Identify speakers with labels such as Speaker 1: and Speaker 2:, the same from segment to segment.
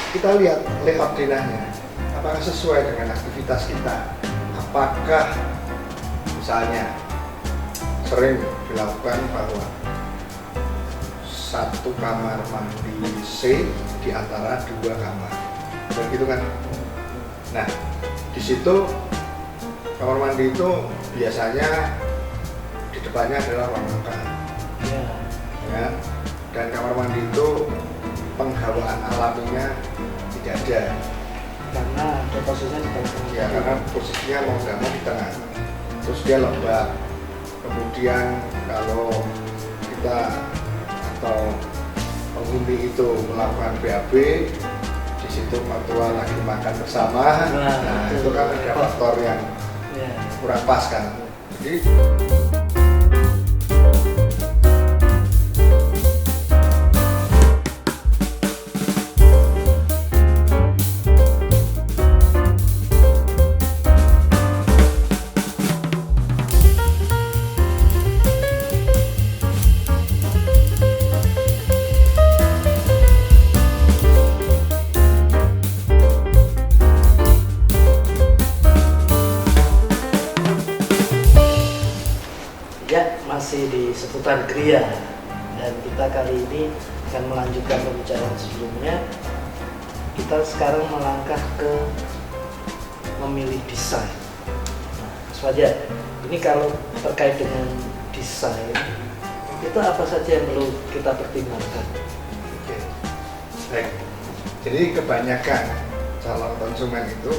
Speaker 1: kita lihat layout denahnya, apakah sesuai dengan aktivitas kita, apakah misalnya sering dilakukan bahwa satu kamar mandi C di antara dua kamar, begitu kan? Nah, di situ kamar mandi itu biasanya di depannya adalah ruang makan, ya. Dan kamar mandi itu penghawaan alaminya tidak ada,
Speaker 2: karena ada posisinya di tengah.
Speaker 1: ya karena posisinya mau nggak mau di tengah, terus dia lembab. Kemudian kalau kita atau penghuni itu melakukan BAB, di situ mertua lagi makan bersama, nah itu kan ada faktor yang kurang pas kan. Jadi
Speaker 2: masih di seputar Gria, dan kita kali ini akan melanjutkan pembicaraan sebelumnya. Kita sekarang melangkah ke memilih desain. Nah, Mas Fajar, ini kalau terkait dengan desain, itu apa saja yang perlu kita pertimbangkan?
Speaker 1: Oke. Baik. Jadi kebanyakan calon konsumen itu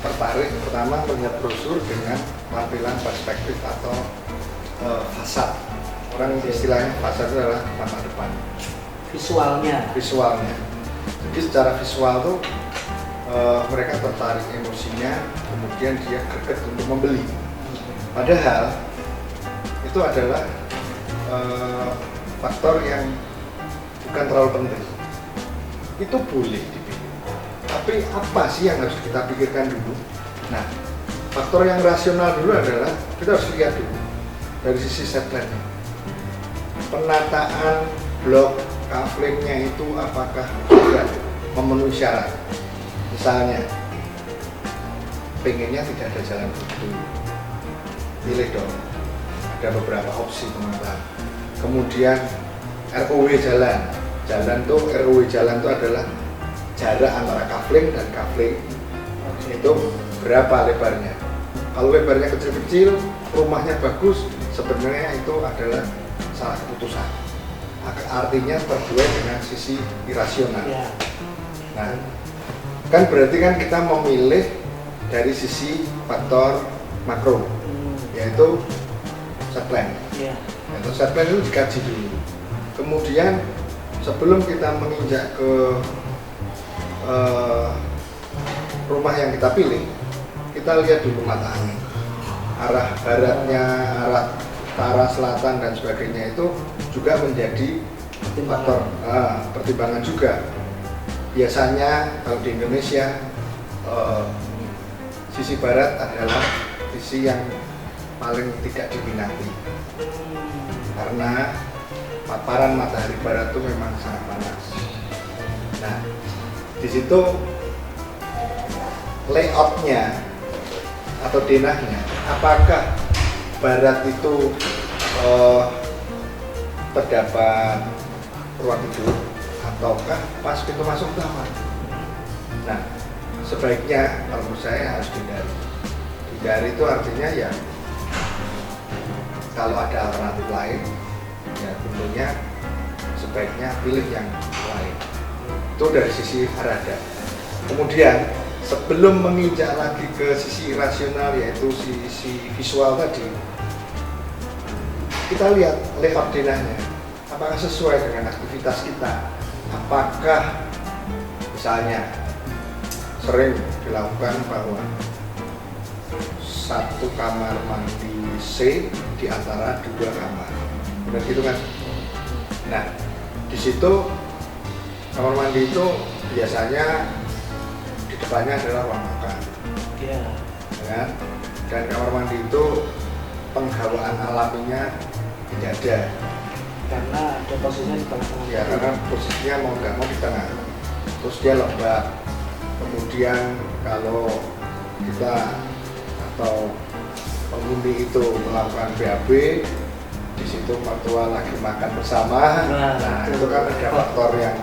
Speaker 1: tertarik pertama melihat brosur dengan tampilan perspektif atau fasad. Orang istilahnya fasad itu adalah mata depan. Visualnya. Jadi secara visual tuh mereka tertarik emosinya, kemudian dia greget untuk membeli. Padahal itu adalah faktor yang bukan terlalu penting. Itu boleh dipilih, tapi apa sih yang harus kita pikirkan dulu? Nah, faktor yang rasional dulu adalah kita harus lihat dulu dari sisi set plan-nya. Penataan blok kaflingnya itu apakah sudah memenuhi syarat? Misalnya, pengennya tidak ada jalan buntu, pilih dong. Ada beberapa opsi teman-teman. Kemudian ROW jalan tuh ROW jalan itu adalah jarak antara kafling dan kafling. Itu berapa lebarnya? Kalau lebarnya kecil-kecil, rumahnya bagus, sebenarnya itu adalah salah keputusan. Artinya terbuai dengan sisi irasional. Nah, kan berarti kan kita memilih dari sisi faktor makro, yaitu set plan. Yaitu set plan itu dikaji dulu. Kemudian sebelum kita menginjak ke rumah yang kita pilih, kita lihat dulu mata angin, arah baratnya, arah utara, selatan dan sebagainya itu juga menjadi faktor pertimbangan juga. Biasanya kalau di Indonesia sisi barat adalah sisi yang paling tidak diminati karena paparan matahari barat itu memang sangat panas. Nah, di situ layoutnya atau denahnya, apakah barat itu terdapat ruang tidur ataukah pas pintu masuk utama? Nah, sebaiknya kalau menurut saya harus dihindari. Hindari itu artinya ya kalau ada alternatif lain, ya tentunya sebaiknya pilih yang lain. Itu dari sisi arada. Kemudian sebelum menginjak lagi ke sisi rasional, yaitu sisi visual tadi, kita lihat layout denahnya, apakah sesuai dengan aktivitas kita, apakah misalnya sering dilakukan bahwa satu kamar mandi C di antara dua kamar, begitu kan? Nah, di situ kamar mandi itu biasanya di depannya adalah ruang makan, ya. Dan kamar mandi itu penghawaan alaminya tidak ada,
Speaker 2: karena ada posisinya di tengah-tengah.
Speaker 1: ya karena posisinya mau nggak mau di tengah. terus dia lembab. Kemudian kalau kita atau penghuni itu melakukan BAB, di situ mertua lagi makan bersama, nah itu kan ada faktor yang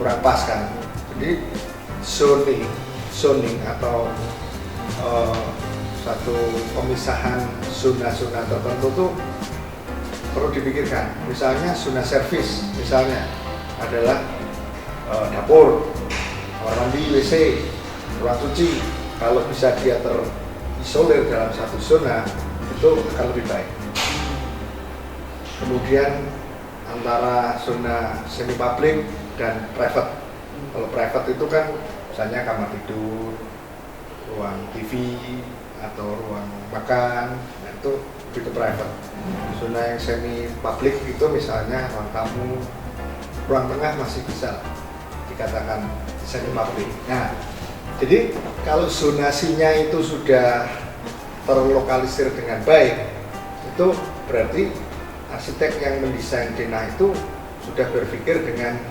Speaker 1: kurang pas kan. Jadi zoning atau satu pemisahan zona-zona tertentu tuh perlu dipikirkan. Misalnya zona servis, misalnya adalah dapur, kamar mandi, WC, ruang cuci. Kalau bisa dia terisolir dalam satu zona, itu akan lebih baik. Kemudian antara zona semi publik dan private. Kalau private itu kan misalnya kamar tidur, ruang TV atau ruang makan, nah itu lebih ke private. Zona yang semi publik itu misalnya ruang tamu, ruang tengah masih bisa dikatakan semi publik. Nah, jadi kalau zonasinya itu sudah terlokalisir dengan baik, itu berarti arsitek yang mendesain denah itu sudah berpikir dengan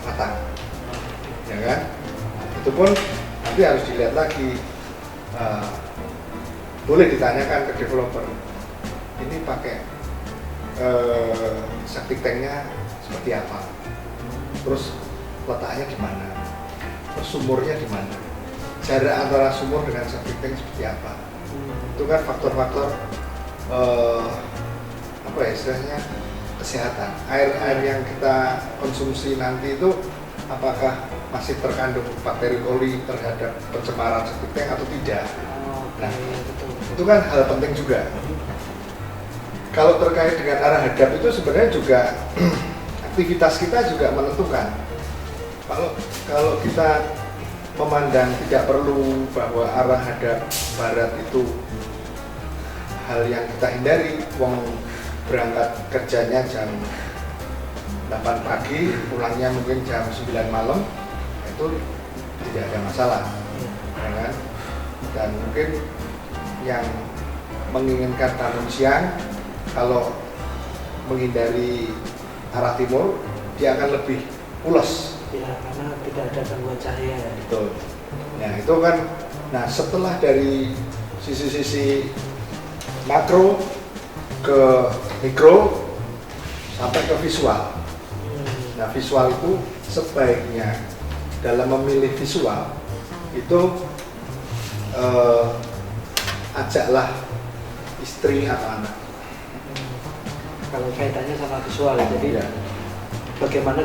Speaker 1: matang, ya kan? Itu pun nanti harus dilihat lagi. Boleh ditanyakan ke developer, ini pakai septic tanknya seperti apa, terus letaknya di mana, terus sumurnya di mana, jarak antara sumur dengan septic tank seperti apa. Itu kan faktor-faktor apa ya istilahnya, kesehatan. Air yang kita konsumsi nanti itu apakah masih terkandung bakteri koli terhadap pencemaran septic tank atau tidak. Nah, itu kan hal penting juga. Kalau terkait dengan arah hadap itu sebenarnya juga aktivitas kita juga menentukan. Kalau kita memandang tidak perlu bahwa arah hadap barat itu hal yang kita hindari, wong berangkat kerjanya jam 8 pagi, pulangnya mungkin jam 9 malam, itu tidak ada masalah, ya kan? Dan mungkin yang menginginkan bangun siang, kalau menghindari arah timur, dia akan lebih pulas.
Speaker 2: Ya, karena tidak ada gangguan cahaya.
Speaker 1: Betul. Nah itu kan, nah setelah dari sisi-sisi makro ke mikro sampai ke visual. Nah visual itu sebaiknya dalam memilih visual itu ajaklah istri atau anak.
Speaker 2: Kalau kaitannya sama visual, jadi
Speaker 1: Ya.
Speaker 2: Bagaimana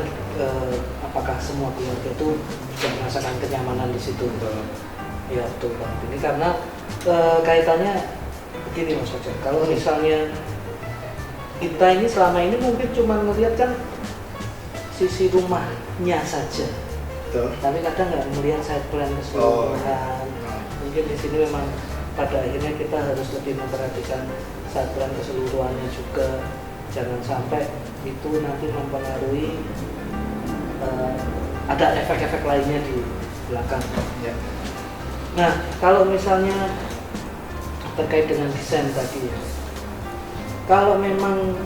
Speaker 2: apakah semua keluarga itu bisa merasakan kenyamanan di situ? Ya betul Bang. Ini karena kaitannya begini Mas Fajar. Kalau misalnya kita ini selama ini mungkin cuma melihat kan sisi rumahnya saja,
Speaker 1: Betul.
Speaker 2: tapi kadang nggak melihat side plan keseluruhan. Mungkin di sini memang pada akhirnya kita harus lebih memperhatikan side plan keseluruhannya juga. Jangan sampai itu nanti mempengaruhi ada efek-efek lainnya di belakang.
Speaker 1: Ya.
Speaker 2: Nah, kalau misalnya terkait dengan desain tadi ya, kalau memang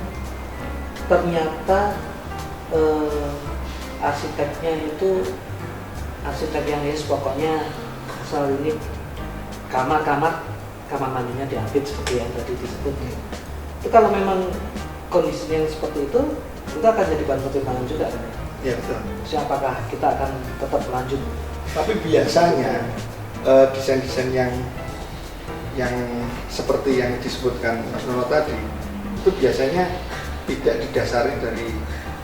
Speaker 2: ternyata arsiteknya itu arsitek yang pokoknya asal ini kamar mandinya diapit seperti yang tadi disebut. Itu kalau memang kondisinya seperti itu akan jadi bahan pertimbangan juga kan?
Speaker 1: Ya betul.
Speaker 2: Siapakah kita akan tetap lanjut?
Speaker 1: Tapi biasanya desain-desain yang seperti yang disebutkan Mas Nono tadi itu biasanya tidak didasari dari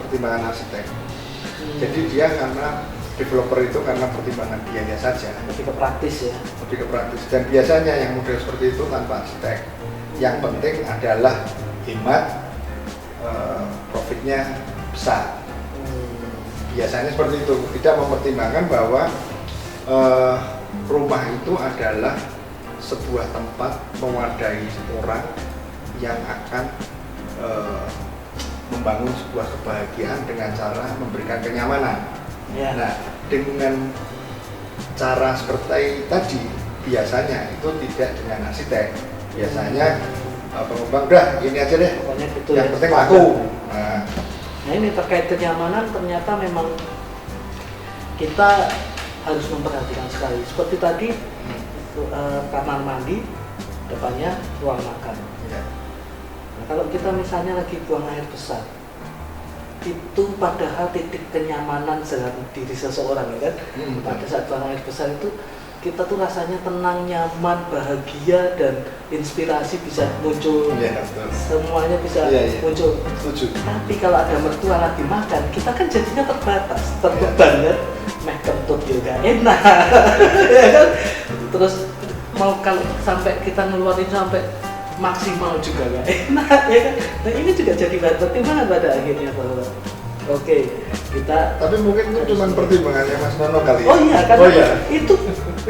Speaker 1: pertimbangan arsitek. Jadi dia karena developer itu karena pertimbangan biaya saja.
Speaker 2: Lebih ke praktis ya.
Speaker 1: Lebih ke praktis. Dan biasanya yang model seperti itu tanpa arsitek. Yang penting adalah hemat, profitnya besar. Biasanya seperti itu. Tidak mempertimbangkan bahwa rumah itu adalah sebuah tempat mewadai orang yang akan membangun sebuah kebahagiaan dengan cara memberikan kenyamanan.
Speaker 2: Ya.
Speaker 1: Nah, dengan cara seperti tadi biasanya itu tidak dengan arsitek. Biasanya pengembang udah ini aja deh.
Speaker 2: Pokoknya gitu
Speaker 1: Yang
Speaker 2: ya.
Speaker 1: penting laku.
Speaker 2: Nah ini terkait kenyamanan ternyata memang kita harus memperhatikan sekali. Seperti tadi kamar mandi, depannya ruang makan.
Speaker 1: Ya.
Speaker 2: Nah, kalau kita misalnya lagi buang air besar, itu padahal titik kenyamanan dalam diri seseorang, ya kan? Pada saat buang air besar itu kita tuh rasanya tenang, nyaman, bahagia, dan inspirasi bisa muncul.
Speaker 1: Ya, betul.
Speaker 2: Semuanya bisa muncul.
Speaker 1: Setuju.
Speaker 2: Tapi kalau ada mertua lagi makan, kita kan jadinya terbatas, terbeban kan? Meh kentut juga enak, ya kan? Terus mau kalau sampai kita ngeluarin sampai maksimal juga nggak enak, ya kan? Nah ini juga jadi bahan pertimbangan pada akhirnya bahwa oke, kita.
Speaker 1: Tapi mungkin itu cuma pertimbangannya Mas Nono kali.
Speaker 2: Oh iya, karena
Speaker 1: Oh iya.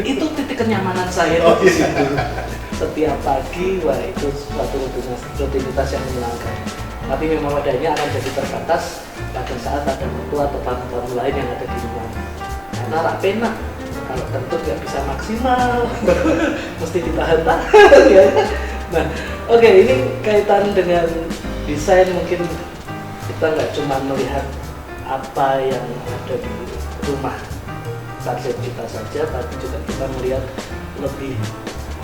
Speaker 2: itu titik kenyamanan saya
Speaker 1: Oh
Speaker 2: di
Speaker 1: iya.
Speaker 2: situ. Setiap pagi, wah itu suatu rutinitas yang menyenangkan. Tapi memang wadahnya akan jadi terbatas pada saat ada mertua atau tamu-tamu lain yang ada di rumah. Karena rapena, kalau kentut nggak bisa maksimal, mesti ditahan-tahan, ya. Nah, oke, ini kaitan dengan desain, mungkin kita nggak cuma melihat apa yang ada di rumah target kita saja, tapi juga kita melihat lebih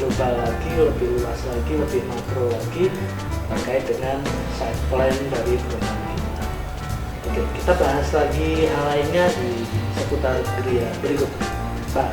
Speaker 2: global lagi, lebih luas lagi, lebih makro lagi terkait dengan site plan dari perumahan kita. Oke, kita bahas lagi hal lainnya di seputar Gria berikut, Pak.